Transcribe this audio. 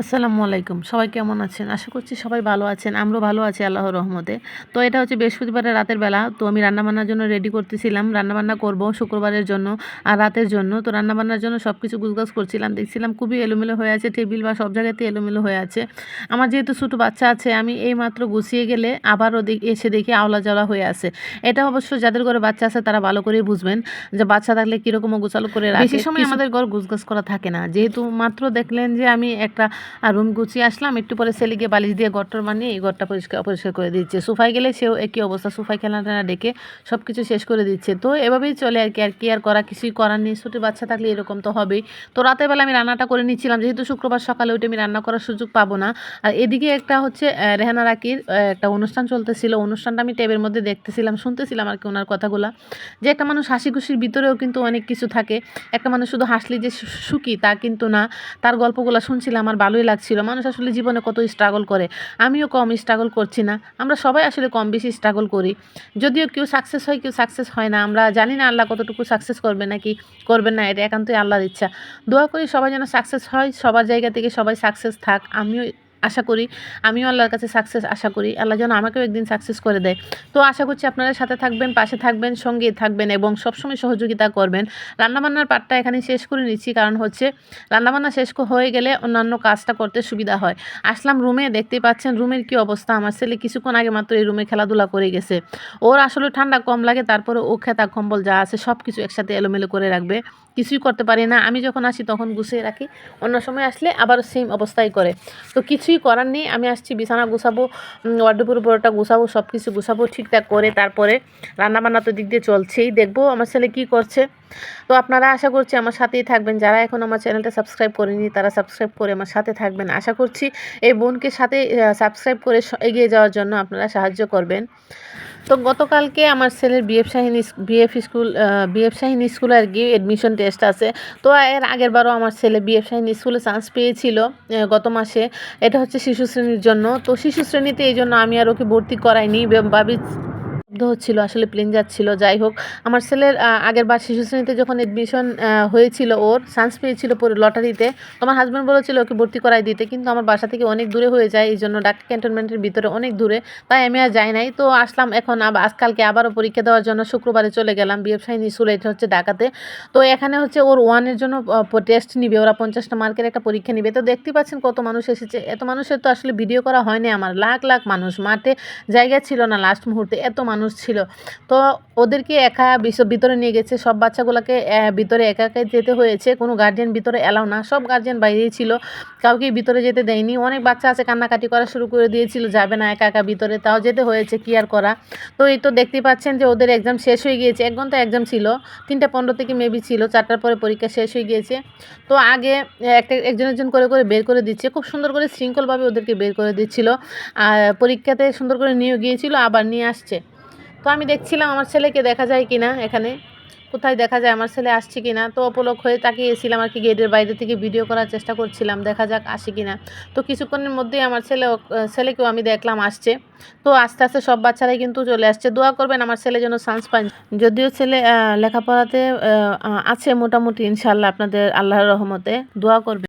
আসসালামু আলাইকুম। সবাই কেমন আছেন? আশা করছি সবাই ভালো আছেন। আমরাও ভালো আছি আল্লাহর রহমতে। তো এটা হচ্ছে বৃহস্পতিবারের রাতের বেলা। তো আমি রান্নাবান্নার জন্য রেডি করতেছিলাম। রান্নাবান্না করব শুক্রবারের জন্য আর রাতের জন্য। তো রান্নাবান্নার জন্য সবকিছু গুছগাছ করছিলাম। দেখছিলাম খুবই এলোমেলো হয়ে আছে। টেবিল বা সব জায়গাতে এলোমেলো হয়ে আছে। আমার যেহেতু ছোট বাচ্চা আছে, আমি এইমাত্র গুছিয়ে গেলে আবারও এসে দেখি আওলা-জ্বালা হয়ে আছে। এটা অবশ্য যাদের ঘরে বাচ্চা আছে তারা ভালো করেই বুঝবেন যে বাচ্চা থাকলে কিরকম গোছালো করে রাখে। বেশি সময় আমাদের ঘর গুছগাছ করা থাকে না। যেহেতু মাত্র দেখলেন যে আমি একটা রুম গুছিয়ে আসলাম, একটু পরে ছেলেকে বালিশ দিয়ে ঘরটর বানিয়ে এই ঘরটা পরিষ্কার করে দিচ্ছে। সোফায় গেলে সেও একই অবস্থা, সোফায় খেলনা টেলনা ডেকে সব কিছু শেষ করে দিচ্ছে। তো এভাবেই চলে আর কি, আর কি আর করা, কিছুই করার নেই। ছোটো বাচ্চা থাকলে এরকম তো হবেই। তো রাতের বেলা আমি রান্নাটা করে নিচ্ছিলাম, যেহেতু শুক্রবার সকালে উঠে আমি রান্না করার সুযোগ পাবো না। আর এদিকে একটা হচ্ছে রেহানা রাকির একটা অনুষ্ঠান চলতেছিল। অনুষ্ঠানটা আমি ট্যাবের মধ্যে দেখতেছিলাম, শুনতেছিলাম আর কি ওনার কথাগুলা। যে একটা মানুষ হাসি খুশির ভিতরেও কিন্তু অনেক কিছু থাকে। একটা মানুষ শুধু হাসলে যে সুখী তা কিন্তু না। তার গল্পগুলো শুনছিলাম, আমার ভালোই লাগছিল। মানুষ আসলে জীবনে কত স্ট্রাগল করে, আমিও কম স্ট্রাগল করছি না। আমরা সবাই আসলে কম বেশি স্ট্রাগল করি। যদিও কেউ সাকসেস হয়, কেউ সাকসেস হয় না। আমরা জানি না আল্লাহ কতটুকু সাকসেস করবে নাকি করবেন না, এটা একান্তই আল্লাহর ইচ্ছা। দোয়া করি সবাই যেন সাকসেস হয়, সবার জায়গা থেকে সবাই সাকসেস থাক। আশা করি, আমিও আল্লাহর কাছে সাকসেস আশা করি। আল্লাহ যেন আমাকেও একদিন সাকসেস করে দেয়। তো আশা করছি আপনারা সাথে থাকবেন, পাশে থাকবেন, সঙ্গে থাকবেন এবং সবসময় সহযোগিতা করবেন। রান্নাবান্নার পার্টটা এখানেই শেষ করে নিচ্ছি, কারণ হচ্ছে রান্নাবান্না শেষ হয়ে গেলে অন্যান্য কাজটা করতে সুবিধা হয়। আসলাম রুমে, দেখতেই পাচ্ছেন রুমের কি অবস্থা। আমার ছেলে কিছুক্ষণ আগে মাত্র এই রুমে খেলাধুলা করে গেছে। ওর আসলে ঠান্ডা কম লাগে, তারপরে ও খেতা কম্বল যা আছে সব কিছু একসাথে এলোমেলো করে রাখবে, কিছুই করতে পারি না। আমি যখন আসি তখন গুছিয়ে রাখি, অন্য সময় আসলে আবার সেম অবস্থাই করে। তো কিছুই করার নেই, আমি আসছি বিছানা গুছাবো, ওয়ার্ডরোবের উপরটা গুছাবো, সব কিছু গুছাবো ঠিকঠাক করে। তারপরে রান্নাবান্না তো দিক দিয়ে চলছেই, দেখবো আমার ছেলে কী করছে। তো আপনারা আশা করছি আমার সাথেই থাকবেন। যারা এখন আমার চ্যানেলটা সাবস্ক্রাইব করেনি তারা সাবস্ক্রাইব করে আমার সাথে থাকবেন। আশা করছি এই বোনকে সাথে সাবস্ক্রাইব করে এগিয়ে যাওয়ার জন্য আপনারা সাহায্য করবেন। তো গতকালকে আমার ছেলের বিএফ শাহীন স্কুলে আর কি অ্যাডমিশন টেস্ট আছে। তো এর আগের বারও আমার ছেলে বিএফ শাহীন স্কুলে চান্স পেয়েছিল গত মাসে। এটা হচ্ছে শিশু শ্রেণীর জন্য। তো শিশু শ্রেণীতে এই জন্য আমি আর ওকে ভর্তি করাইনি, ভাবি শব্দ হচ্ছিল, আসলে প্লেন যাচ্ছিল। যাই হোক, আমার ছেলের আগের বার শিশু শ্রেণীতে যখন অ্যাডমিশন হয়েছিল, ওর চান্স পেয়েছিল পরে লটারিতে। তো আমার হাজব্যান্ড বলেছিল ওকে ভর্তি করাই দিতে, কিন্তু আমার বাসা থেকে অনেক দূরে হয়ে যায়, এই জন্য ঢাকা ক্যান্টনমেন্টের ভিতরে অনেক দূরে, তাই আমি আর যাই নাই। তো আসলাম এখন আজকালকে আবারও পরীক্ষা দেওয়ার জন্য শুক্রবারে চলে গেলাম বিএফ শাহীন স্কুলে, এটা হচ্ছে ঢাকাতে। তো এখানে হচ্ছে ওর ওয়ানের জন্য টেস্ট নিবে, ওরা 50টা মার্কের একটা পরীক্ষা নিবে। তো দেখতে পাচ্ছেন কত মানুষ এসেছে। এত মানুষের তো আসলে ভিডিও করা হয়নি আমার, লাখ লাখ মানুষ, মাঠে জায়গা ছিল না লাস্ট মুহূর্তে, এত মানুষ ছিল। তো ওদেরকে একা ভিতরে নিয়ে গেছে, সব বাচ্চাগুলোকে ভিতরে একা একাই যেতে হয়েছে, কোনো গার্জিয়ান ভিতরে এলাও না, সব গার্জিয়ান বাইরেই ছিল, কাউকে ভিতরে যেতে দেয়নি। অনেক বাচ্চা আছে কান্নাকাটি করা শুরু করে দিয়েছিল, যাবে না একা একা ভিতরে, তাও যেতে হয়েছে, কি আর করা। তো এই তো দেখতেই পাচ্ছেন যে ওদের এক্সাম শেষ হয়ে গিয়েছে, 1 ঘন্টা এক্সাম ছিল, 3:15 থেকে মেবি ছিল, 4টার পরে পরীক্ষা শেষ হয়ে গিয়েছে। তো আগে একজন একজন করে করে বের করে দিচ্ছে, খুব সুন্দর করে শৃঙ্খলভাবে ওদেরকে বের করে দিচ্ছিল। আর পরীক্ষাতে সুন্দর করে নিয়ে গিয়েছিল, আবার নিয়ে আসছে। তো আমি দেখছিলাম আমার ছেলেকে দেখা যায় কিনা, এখানে কোথায় দেখা যায় আমার ছেলে আসছে কিনা। তো অপলক হয়ে তাকিয়েছিলাম আর কি, গেটের বাইরে থেকে ভিডিও করার চেষ্টা করছিলাম, দেখা যাক আসে কিনা। তো কিছুক্ষণের মধ্যেই আমার ছেলেকেও আমি দেখলাম আসছে। তো আস্তে আস্তে সব বাচ্চারাই কিন্তু চলে আসছে। দোয়া করবেন আমার ছেলে যেন চান্স পায়। যদিও ছেলে লেখাপড়াতে আছে মোটামুটি, ইনশাআল্লাহ আপনাদের আল্লাহর রহমতে দোয়া করবেন।